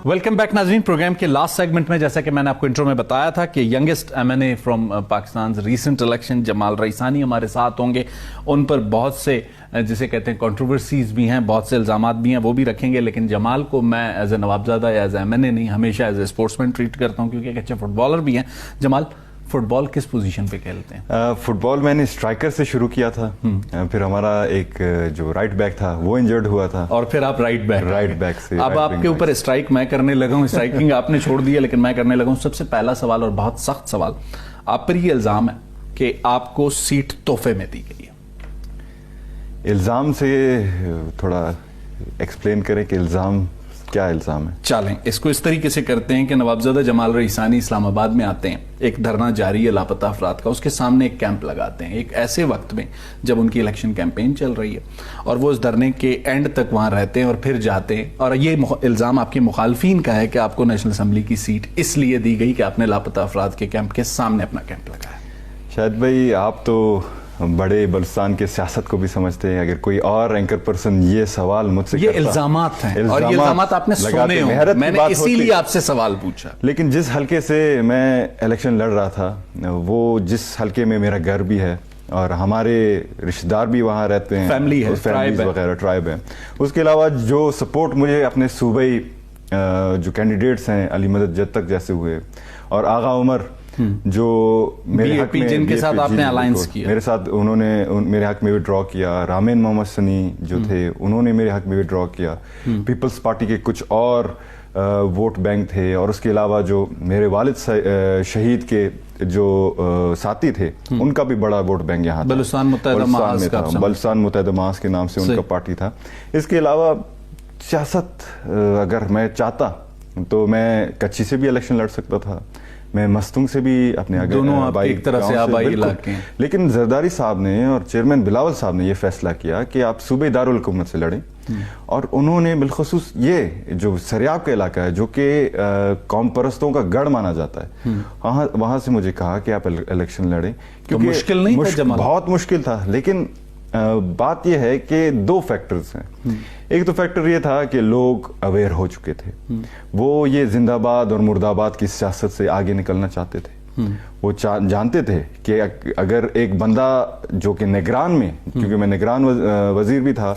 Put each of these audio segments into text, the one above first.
Welcome back नाज़रीन। Programme के last segment में जैसा कि मैंने आपको इंट्रो में बताया था कि youngest MNA from Pakistan recent election Jamal Raisani हमारे साथ होंगे। उन पर बहुत से जिसे कहते हैं कंट्रोवर्सीज भी हैं, बहुत से इल्जामात भी हैं, वो भी रखेंगे। लेकिन जमाल को मैं एज ए नवाबजादा या एज एमएनए नहीं, हमेशा एज ए स्पोर्ट्समैन ट्रीट करता हूँ क्योंकि एक अच्छे फुटबॉलर भी हैं। जमाल, फुटबॉल किस पोजीशन पे खेलते हैं? फुटबॉल मैंने स्ट्राइकर से शुरू किया था, फिर हमारा एक जो राइट बैक था वो इंजर्ड हुआ था, और फिर आप राइट बैक से। अब आपके ऊपर स्ट्राइक मैं करने लगा हूँ, स्ट्राइकिंग आपने छोड़ दिया लेकिन मैं करने लगा हूँ। सबसे पहला सवाल और बहुत सख्त सवाल, आप पर ये इल्जाम है कि आपको सीट तोहफे में दी गई है। इल्जाम से थोड़ा एक्सप्लेन करें कि इल्जाम क्या इल्जाम है। चलें, इसको इस तरीके से करते हैं कि नवाबजादा जमाल रईसानी इस्लामाबाद में आते हैं, एक धरना जारी है लापता अफराद का, उसके सामने एक कैंप लगाते हैं एक ऐसे वक्त में जब उनकी इलेक्शन कैंपेन चल रही है, और वो उस धरने के एंड तक वहां रहते हैं और फिर जाते हैं। और ये इल्जाम आपके मुखालफीन का है कि आपको नेशनल असम्बली की सीट इसलिए दी गई कि आपने लापता अफराद के कैंप के सामने अपना कैंप लगाया। शायद भाई आप तो बड़े बलुस्तान के सियासत को भी समझते हैं, अगर कोई और एंकर पर्सन ये सवाल मुझसे ये इल्जामात हैं और ये इल्जामात आपने सुने होंगे, मैंने इसीलिए आपसे सवाल पूछा। लेकिन जिस हलके से मैं इलेक्शन लड़ रहा था वो जिस हलके में मेरा घर भी है और हमारे रिश्तेदार भी वहाँ रहते हैं, फैमिली है, ट्राइब है, उसके अलावा जो सपोर्ट मुझे अपने सूबाई जो कैंडिडेट्स हैं अली मदद जद तक जैसे हुए और आगा उमर जो मेरे हक में जिनके साथ आपने अलायंस किया, मेरे साथ उन्होंने मेरे हक में विड्रॉ किया, रामेन मोहम्मद सनी जो थे उन्होंने मेरे हक में विड्रॉ किया, पीपल्स पार्टी के कुछ और वोट बैंक थे, और उसके अलावा जो मेरे वालिद शहीद के जो साथी थे उनका भी बड़ा वोट बैंक यहाँ बलुस्तान मुत्तहिदा मास के नाम से उनका पार्टी था। इसके अलावा सियासत अगर मैं चाहता तो मैं कच्ची से भी इलेक्शन लड़ सकता था, मैं मस्तूंग से भी अपने आगे दोनों एक तरह से आबाई इलाके हैं। लेकिन जरदारी साहब ने और चेयरमैन बिलावल साहब ने ये फैसला किया कि आप सूबे दारुल हुकूमत से लड़ें, और उन्होंने बिलखुसूस ये जो सरियाब का इलाका है जो कि कौम परस्तों का गढ़ माना जाता है, वहां से मुझे कहा कि आप इलेक्शन लड़ें, क्योंकि मुश्किल नहीं था जमाल? बहुत मुश्किल था, लेकिन बात यह है कि दो फैक्टर्स हैं। एक तो फैक्टर ये था कि लोग अवेयर हो चुके थे, वो ये जिंदाबाद और मुर्दाबाद की सियासत से आगे निकलना चाहते थे। वो जानते थे कि अगर एक बंदा जो कि निगरान में, क्योंकि मैं निगरान वजीर भी था,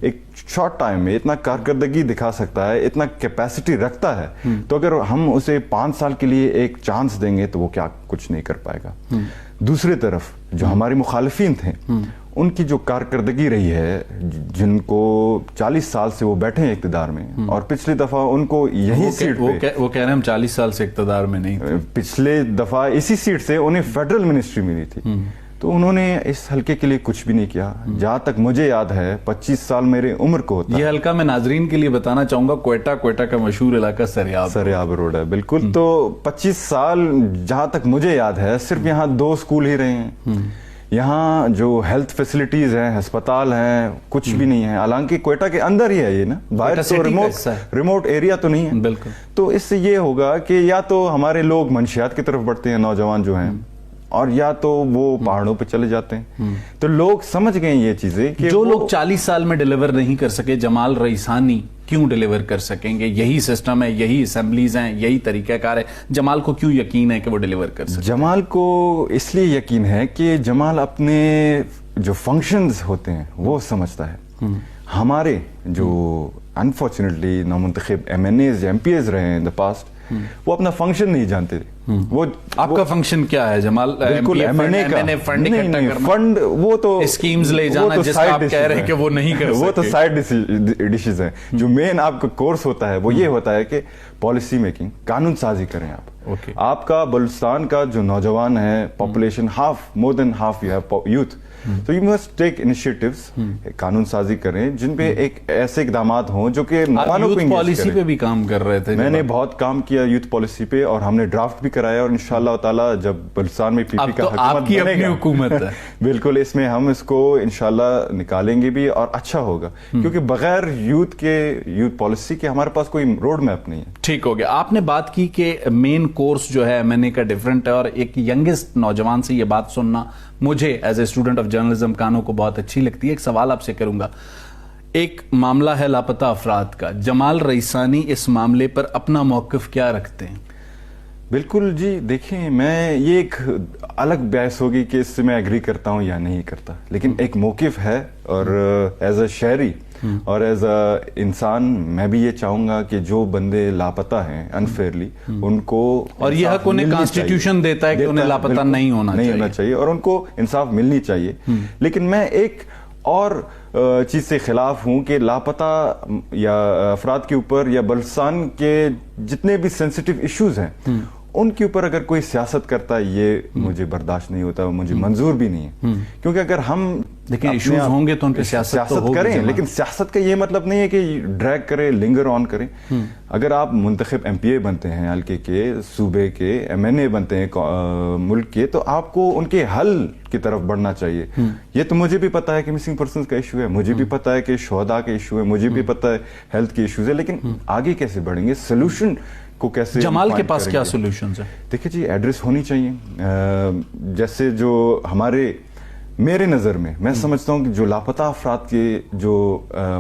एक शॉर्ट टाइम में इतना कारकर्दगी दिखा सकता है, इतना कैपेसिटी रखता है, तो अगर हम उसे 5 साल के लिए एक चांस देंगे तो वो क्या कुछ नहीं कर पाएगा। दूसरी तरफ जो हमारे मुखालिफिन थे उनकी जो कारकर्दगी रही है, जिनको 40 साल से वो बैठे हैं इक़्तिदार में, और पिछली दफा उनको यही सीट पे वो कह रहे हैं हम 40 साल से इक़्तिदार में नहीं थे, पिछले दफा इसी सीट से उन्हें फेडरल मिनिस्ट्री मिली थी, तो उन्होंने इस हल्के के लिए कुछ भी नहीं किया। जहां तक मुझे याद है 25 साल मेरे उम्र को होता। ये हल्का मैं नाजरीन के लिए बताना चाहूंगा, क्वेटा का मशहूर इलाका सरियाब रोड है, बिल्कुल। तो 25 साल जहां तक मुझे याद है सिर्फ यहाँ 2 स्कूल ही रहे हैं, यहाँ जो हेल्थ फैसिलिटीज हैं, अस्पताल हैं, कुछ भी नहीं है। हालांकि क्वेटा के अंदर ही है ये ना, बाहर तो रिमोट एरिया तो नहीं है। बिल्कुल। तो इससे ये होगा कि या तो हमारे लोग मंशियात की तरफ बढ़ते हैं, नौजवान जो हैं, और या तो वो पहाड़ों पे चले जाते हैं। तो लोग समझ गए ये चीजें कि जो लोग 40 साल में डिलीवर नहीं कर सके, जमाल रईसानी क्यों डिलीवर कर सकेंगे? यही सिस्टम है, यही असेंबलीज हैं, यही तरीकाकार है, जमाल को क्यों यकीन है कि वो डिलीवर कर सके? जमाल को इसलिए यकीन है कि जमाल अपने जो फंक्शंस होते हैं वो समझता है। हमारे जो अनफॉर्चुनेटली नामुंतखब MNAs MPs रहे हैं इन द पास्ट, वो अपना फंक्शन नहीं जानते थे। वो आपका फंक्शन क्या है जमाल? बिल्कुल MNA का फंड, वो तो स्कीम्स ले जाना, जिसका आप कह रहे हैं कि वो नहीं कर सकते, वो तो साइड डिशेस हैं। जो मेन आपका कोर्स होता है वो ये होता है कि पॉलिसी मेकिंग, कानून साजी करें आप। आपका बलुस्तान का जो नौजवान है, population more than half you have youth, तो यू मस्ट टेक इनिशिएटिव्स, कानून साजी करें जिन पे एक ऐसे इकदामात हों जो कि यूथ पॉलिसी पे भी काम कर रहे थे। मैंने बहुत काम किया यूथ पॉलिसी पे, और हमने ड्राफ्ट भी कराया, और इंशाअल्लाह ताला जब बलुस्तान में पीपी का हुकूमत है बिल्कुल, इसमें हम इसको इंशाअल्लाह निकालेंगे भी और अच्छा होगा, क्योंकि बगैर यूथ पॉलिसी के हमारे पास कोई रोड मैप नहीं है। ठीक हो गया। आपने बात की कि मेन कोर्स जो है MNA का डिफरेंट है, और एक यंगेस्ट नौजवान से ये बात सुनना मुझे as a student of journalism कानों को बहुत अच्छी लगती है। एक सवाल आपसे करूंगा, ایک معاملہ ہے لاپتہ افراد کا. جمال رئیسانی اس معاملے پر اپنا موقف کیا رکھتے ہیں؟ بالکل جی، دیکھیں میں یہ ایک الگ بحث ہوگی کہ اس سے میں ایگری کرتا ہوں یا نہیں کرتا، لیکن ایک موقف ہے، اور ایز اے شہری اور ایز اے انسان میں بھی یہ چاہوں گا کہ جو بندے لاپتہ ہیں انفیئرلی ان کو، اور یہ حق انہیں کانسٹیٹیوشن دیتا ہے کہ انہیں لاپتہ نہیں ہونا چاہیے اور ان کو انصاف ملنی چاہیے. لیکن میں ایک اور چیز سے خلاف ہوں کہ لاپتہ یا افراد کے اوپر یا بلوچستان کے جتنے بھی سینسیٹیو ایشوز ہیں ان کے اوپر اگر کوئی سیاست کرتا ہے یہ مجھے برداشت نہیں ہوتا، مجھے منظور بھی نہیں ہے. کیونکہ اگر ہم لیکن ایشوز ہوں گے تو ان پہ سیاست کریں، لیکن سیاست کا یہ مطلب نہیں ہے کہ ڈریگ کریں، لنگر آن کریں. اگر آپ منتخب ایم پی اے بنتے ہیں حلقے کے، صوبے کے ایم این اے بنتے ہیں ملک کے، تو آپ کو ان کے حل کی طرف بڑھنا چاہیے. یہ تو مجھے بھی پتا ہے کہ مسنگ پرسنز کا ایشو ہے، مجھے بھی پتا ہے کہ شہداء کا ایشو ہے، مجھے بھی پتا ہے ہیلتھ کے ایشوز ہے، لیکن آگے کیسے بڑھیں گے؟ سولوشن کو کیسے؟ جمال کے پاس کیا سولوشنز ہیں؟ دیکھیں جی، ایڈریس ہونی چاہیے. جیسے جو میرے نظر میں سمجھتا ہوں کہ جو لاپتہ افراد کے جو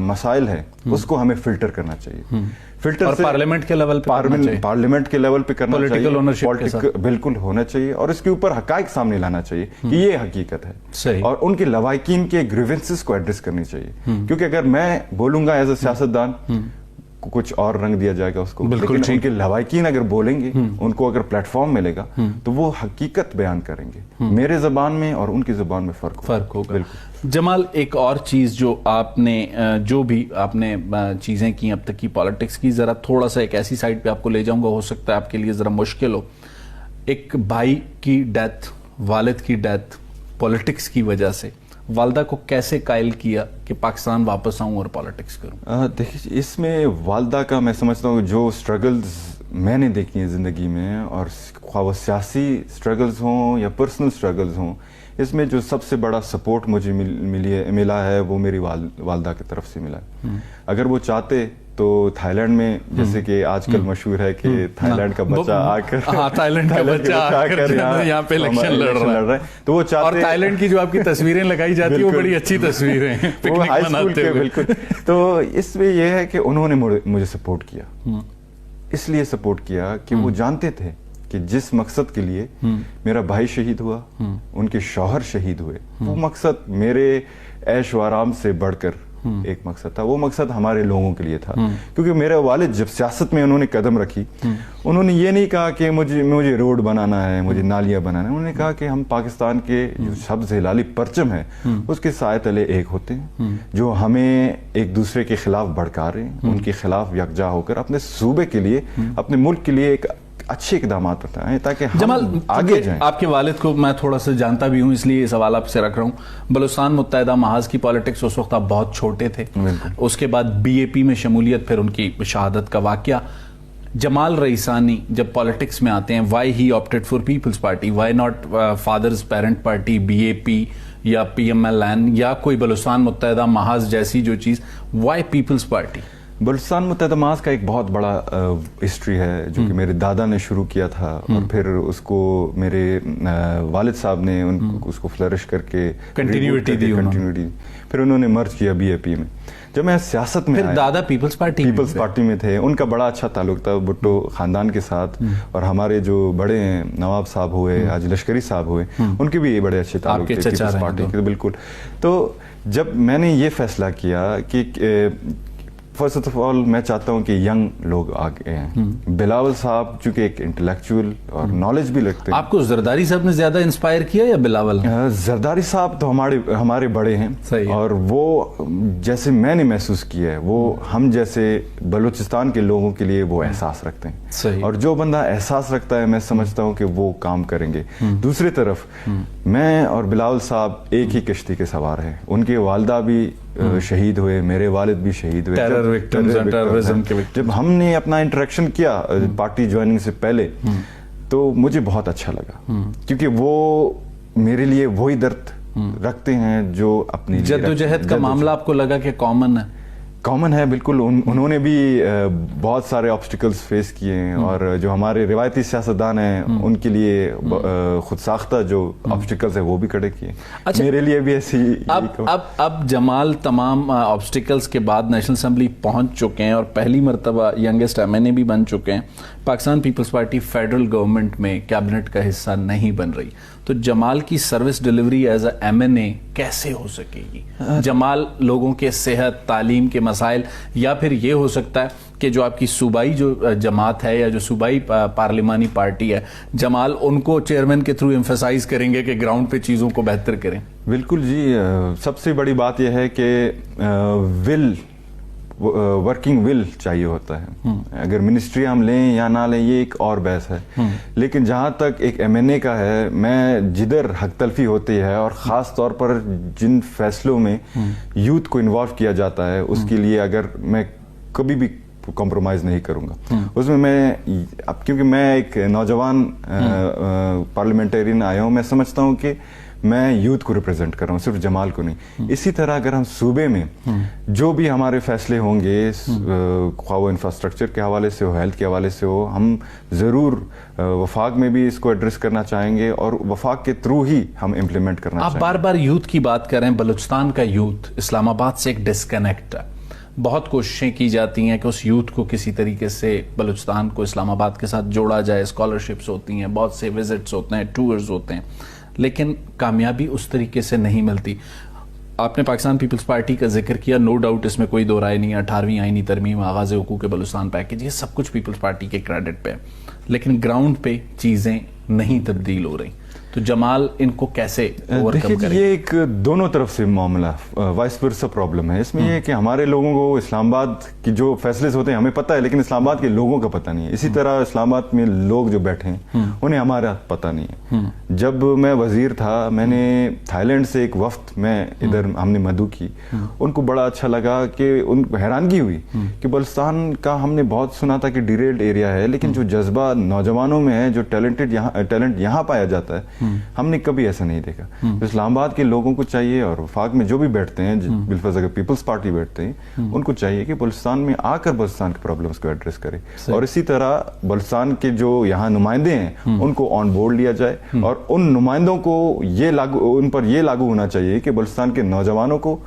مسائل ہیں اس کو ہمیں فلٹر کرنا چاہیے. فلٹر اور پارلیمنٹ کے لیول پہ کرنا چاہیے، بالکل ہونا چاہیے، اور اس کے اوپر حقائق سامنے لانا چاہیے کہ یہ حقیقت ہے، اور ان کے لواحقین کے گریونسز کو ایڈریس کرنی چاہیے. کیونکہ اگر میں بولوں گا ایز اے سیاستدان کچھ اور رنگ دیا جائے گا اس کو، لیکن ان کے لواحقین اگر بولیں گے، ان کو اگر پلیٹ فارم ملے گا تو وہ حقیقت بیان کریں گے. میرے زبان میں اور ان کی زبان میں فرق ہوگا. جمال، ایک اور چیز جو آپ نے چیزیں کی اب تک کی پالیٹکس کی، ذرا تھوڑا سا ایک ایسی سائڈ پہ آپ کو لے جاؤں گا، ہو سکتا ہے آپ کے لیے ذرا مشکل ہو. ایک بھائی کی ڈیتھ، والد کی ڈیتھ، پالیٹکس کی وجہ سے والدہ کو کیسے قائل کیا کہ پاکستان واپس آؤں اور پالیٹکس کروں؟ دیکھیے، اس میں والدہ کا میں سمجھتا ہوں جو سٹرگلز میں نے دیکھی ہیں زندگی میں، اور خواہ وہ سیاسی سٹرگلز ہوں یا پرسنل سٹرگلز ہوں، اس میں جو سب سے بڑا سپورٹ مجھے ملا ہے وہ میری والدہ کی طرف سے ملا ہے. اگر وہ چاہتے تو تھائی لینڈ میں، جیسے کہ آج کل مشہور ہے کہ تھائی لینڈ کا بچہ آ کر یہاں پہ الیکشن لڑ رہا ہے، تو وہ چاہتے، اور تھائی لینڈ کی جو آپ کی تصویریں لگائی جاتی ہیں وہ بڑی اچھی تصویریں ہیں، وہ ہائی اسکول کے. بالکل. تو اس میں یہ ہے کہ انہوں نے مجھے سپورٹ کیا، اس لیے سپورٹ کیا کہ وہ جانتے تھے کہ جس مقصد کے لیے میرا بھائی شہید ہوا، ان کے شوہر شہید ہوئے، وہ مقصد میرے عیش و آرام سے بڑھ کر ایک مقصد تھا. وہ مقصد ہمارے لوگوں کے لیے تھا. کیونکہ میرے والد جب سیاست میں انہوں نے قدم رکھی، انہوں نے یہ نہیں کہا کہ مجھے روڈ بنانا ہے، مجھے نالیاں بنانا ہے. انہوں نے کہا کہ ہم پاکستان کے جو سبز ہلالی پرچم ہے اس کے سائے تلے ایک ہوتے ہیں، جو ہمیں ایک دوسرے کے خلاف بھڑکا رہے ہیں، ان کے خلاف یکجا ہو کر اپنے صوبے کے لیے، اپنے ملک کے لیے ایک اچھے اقدامات اٹھائیں تاکہ جمال آگے جائیں. آپ کے والد کو میں تھوڑا سا جانتا بھی ہوں، اس لیے یہ سوال آپ سے رکھ رہا ہوں. بلوچستان متحدہ محاذ کی پالیٹکس اس وقت آپ بہت چھوٹے تھے، اس کے بعد بی اے پی میں شمولیت، پھر ان کی شہادت کا واقعہ. جمال رئیسانی جب پالیٹکس میں آتے ہیں، why he opted for Peoples Party, why not father's parent party, B A P یا پی ایم ایل این یا کوئی بلوچستان متحدہ محاذ جیسی جو چیز، وائی پیپلز پارٹی؟ بلوچستان متحدہ محاذ کا ایک بہت بڑا ہسٹری ہے جو کہ میرے دادا نے شروع کیا تھا، اور پھر اس کو میرے والد صاحب نے اس کو فلرش کر کے کنٹینیوٹی دی، پھر انہوں نے مرج کیا بی اے پی میں. جب میں سیاست میں پھر دادا پیپلز پارٹی میں تھے، ان کا بڑا اچھا تعلق تھا بھٹو خاندان کے ساتھ، اور ہمارے جو بڑے ہیں نواب صاحب ہوئے، آج لشکری صاحب ہوئے، ان کے بھی بڑے اچھے تعلق تھے پیپلز پارٹی کے. بالکل. تو جب میں نے یہ فیصلہ کیا کہ فرسٹ آف آل میں چاہتا ہوں کہ ینگ لوگ آگے ہیں. بلاول صاحب چونکہ ایک انٹلیکچوئل اور نالج بھی رکھتے ہیں. آپ کو زرداری صاحب نے زیادہ انسپائر کیا یا بلاول؟ زرداری صاحب تو ہمارے بڑے ہیں، اور وہ جیسے میں نے محسوس کیا ہے وہ ہم جیسے بلوچستان کے لوگوں کے لیے وہ احساس رکھتے ہیں، اور جو بندہ احساس رکھتا ہے میں سمجھتا ہوں کہ وہ کام کریں گے. دوسری طرف میں اور بلاول صاحب ایک ہی کشتی کے سوار ہیں. ان کے والدہ بھی شہید ہوئے، میرے والد بھی شہید ہوئے. جب ہم نے اپنا انٹریکشن کیا پارٹی جوائننگ سے پہلے تو مجھے بہت اچھا لگا، کیونکہ وہ میرے لیے وہی درد رکھتے ہیں جو اپنی جدوجہد کا معاملہ آپ کو لگا کہ کامن ہے. कॉमन है बिल्कुल। उन्होंने भी बहुत सारे ऑब्स्टिकल्स फेस किए हैं और जो हमारे रिवायती सियासतदान हैं उनके लिए खुद साख्ता जो ऑब्स्टिकल्स है वो भी खड़े किए। अच्छा, मेरे लिए भी ऐसी अब जमाल तमाम ऑब्स्टिकल्स के बाद नेशनल असेंबली पहुंच चुके हैं और पहली मरतबा यंगेस्ट एमएनए भी बन चुके हैं। पाकिस्तान पीपल्स पार्टी फेडरल गवर्नमेंट में कैबिनेट का हिस्सा नहीं बन रही, तो जमाल की service delivery as a MNA कैसे हो सकेगी? जमाल लोगों के सेहत, तालीम के मसाइल, या फिर ये हो सकता है कि जो आपकी सूबाई जो जमात है या जो सूबाई पार्लिमानी पार्टी है, जमाल उनको चेयरमैन के थ्रू एम्फेसाइज करेंगे कि ग्राउंड पे चीज़ों को बेहतर करें? बिल्कुल जी, सबसे बड़ी बात यह है कि वर्किंग विल चाहिए होता है। अगर मिनिस्ट्री हम लें या ना लें ये एक और बहस है, लेकिन जहां तक एक एमएनए का है, मैं जिधर हक तलफी होती है और ख़ास तौर पर जिन फैसलों में यूथ को इन्वॉल्व किया जाता है उसके लिए अगर मैं कभी भी कॉम्प्रोमाइज़ नहीं करूंगा उसमें। मैं अब क्योंकि मैं एक नौजवान पार्लियामेंटेरियन आया हूं, मैं समझता हूं कि मैं यूथ को रिप्रेजेंट कर रहा हूँ, सिर्फ जमाल को नहीं। इसी तरह अगर हम सूबे में जो भी हमारे फैसले होंगे, ख्वाह वो इंफ्रास्ट्रक्चर के हवाले से हो, हेल्थ के हवाले से हो, हम ज़रूर वफाक में भी इसको एड्रेस करना चाहेंगे और वफाक के थ्रू ही हम इम्प्लीमेंट करना चाहेंगे। आप बार बार यूथ की बात कर रहे हैं। बलूचिस्तान का यूथ इस्लामाबाद से एक डिस्कनेक्ट है। बहुत कोशिशें की जाती हैं कि उस यूथ को किसी तरीके से बलूचिस्तान को इस्लामाबाद के साथ जोड़ा जाए। स्कॉलरशिप्स होती हैं, बहुत से विजिट्स होते हैं, टूर्स होते हैं, लेकिन कामयाबी उस तरीके से नहीं मिलती। आपने पाकिस्तान पीपल्स पार्टी का जिक्र किया, नो डाउट इसमें कोई दो राय नहीं है। 18वीं आईनी तरमीम, आगाज़ हुकूक बलूचिस्तान पैकेज, ये सब कुछ पीपल्स पार्टी के क्रेडिट पे है, लेकिन ग्राउंड पे चीज़ें नहीं तब्दील हो रही। तो जमाल इनको कैसे ओवरकम करें? ये एक दोनों तरफ से मामला, वाइस वर्सा प्रॉब्लम है। इसमें ये है कि हमारे लोगों को इस्लामाबाद की जो फैसले होते हैं हमें पता है, लेकिन इस्लामाबाद के लोगों का पता नहीं है। इसी तरह इस्लामाबाद में लोग जो बैठे हैं उन्हें हमारा पता नहीं है। जब मैं वजीर था, मैंने थाईलैंड से एक वफ्त में इधर हमने मदू की, उनको बड़ा अच्छा लगा कि उनको हैरानगी हुई कि बलूचिस्तान का हमने बहुत सुना था कि डिरेल्ड एरिया है, लेकिन जो जज्बा नौजवानों में है, जो टैलेंट यहाँ पाया जाता है, हमने कभी ऐसा नहीं देखा। तो इस्लामाबाद के लोगों को चाहिए और वफाक में जो भी बैठते हैं, बिलफर्ज अगर पीपल्स पार्टी बैठते हैं, उनको चाहिए कि बलूचिस्तान में आकर बलूचिस्तान के प्रॉब्लम्स को एड्रेस करें। और इसी तरह बलूचिस्तान के जो यहाँ नुमाइंदे हैं उनको ऑन बोर्ड लिया जाए और उन नुमाइंदों को उन पर ये लागू होना चाहिए कि बलूचिस्तान के नौजवानों को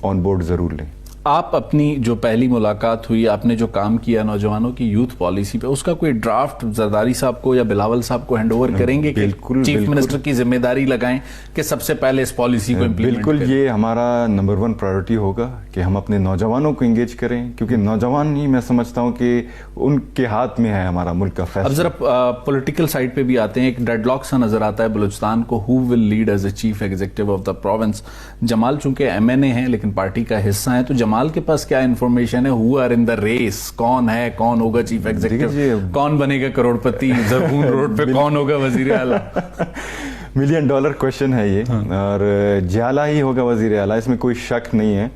ऑन बोर्ड जरूर लें। आप अपनी जो पहली मुलाकात हुई, आपने जो काम किया नौजवानों की यूथ पॉलिसी पे, उसका कोई ड्राफ्ट जरदारी साहब को या बिलावल साहब को हैंड ओवर करेंगे कि चीफ मिनिस्टर की जिम्मेदारी लगाएं कि सबसे पहले इस पॉलिसी को इम्प्लीमेंट बिल्कुल करें? ये हमारा नंबर 1 प्रायोरिटी होगा कि हम अपने नौजवानों को एंगेज करें, क्योंकि नौजवान ही मैं समझता हूँ कि उनके हाथ में है हमारा मुल्क का फैसला। अब जरा पॉलिटिकल साइड पे भी आते हैं। एक डेडलॉक सा नजर आता है बलूचिस्तान को, who will lead as a chief executive of the province. Jamal चूंकि एमएनए हैं लेकिन पार्टी का हिस्सा है, तो जमाल के पास क्या इंफॉर्मेशन है? Who are in the race? कौन है, कौन होगा चीफ एग्जीक्यूटिव, कौन बनेगा करोड़पति ज़रगून रोड पे, कौन होगा वजीर आला? $1 मिलियन क्वेश्चन है ये। और जियाला ही होगा वजीर आला, इसमें कोई शक नहीं है।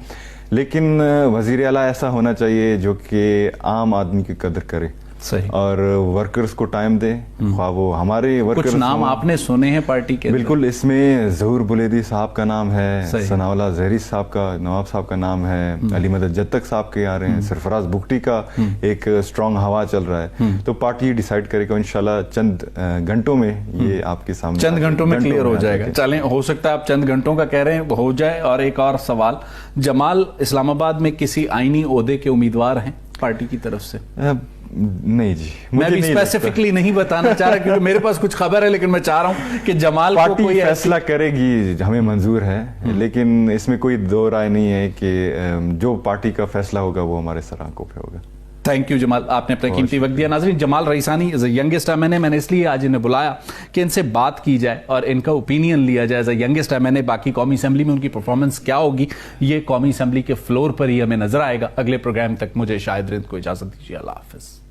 लेकिन वजीर आला ऐसा होना चाहिए जो कि आम आदमी की कदर करे, सही, और वर्कर्स को टाइम दे। वो हमारे वर्कर्स, कुछ नाम आपने सुने हैं पार्टी के? बिल्कुल, इसमें ज़हूर बुलेदी साहब का नाम है, सनाउल्लाह जहरी साहब का, नवाब साहब का नाम है, अली मदद जत्तक साहब के आ रहे हैं, सरफराज बुगटी का एक स्ट्रॉन्ग हवा चल रहा है। तो पार्टी डिसाइड करेगा इंशाल्लाह चंद घंटों में ये आपके सामने, चंद घंटों में क्लियर हो जाएगा। चलें, हो सकता है आप चंद घंटों का कह रहे हैं, हो जाए। और एक और सवाल, जमाल इस्लामाबाद में किसी आईनी ओहदे के उम्मीदवार हैं पार्टी की तरफ से? नहीं जी, मैं भी स्पेसिफिकली नहीं बताना चाह रहा क्योंकि मेरे पास कुछ खबर है, लेकिन मैं चाह रहा हूं कि जमाल को कोई फैसला करेगी, हमें मंजूर है, लेकिन इसमें कोई दो राय नहीं है कि जो पार्टी का फैसला होगा वो हमारे सर आंखों पे होगा। थैंक यू जमाल, आपने अपना कीमती वक्त दिया। नाज़रीन, Jamal Raisani as a youngest MNA, मैंने इसलिए आज इन्हें बुलाया कि इनसे बात की जाए और इनका ओपिनियन लिया जाए एज ए यंगेस्ट एमएनए। बाकी कौमी असेंबली में उनकी परफॉर्मेंस क्या होगी ये कौमी असेंबली के फ्लोर पर ही हमें नजर आएगा। अगले प्रोग्राम तक मुझे शाहिद रिंद को इजाजत दीजिए। अल्लाह हाफिज।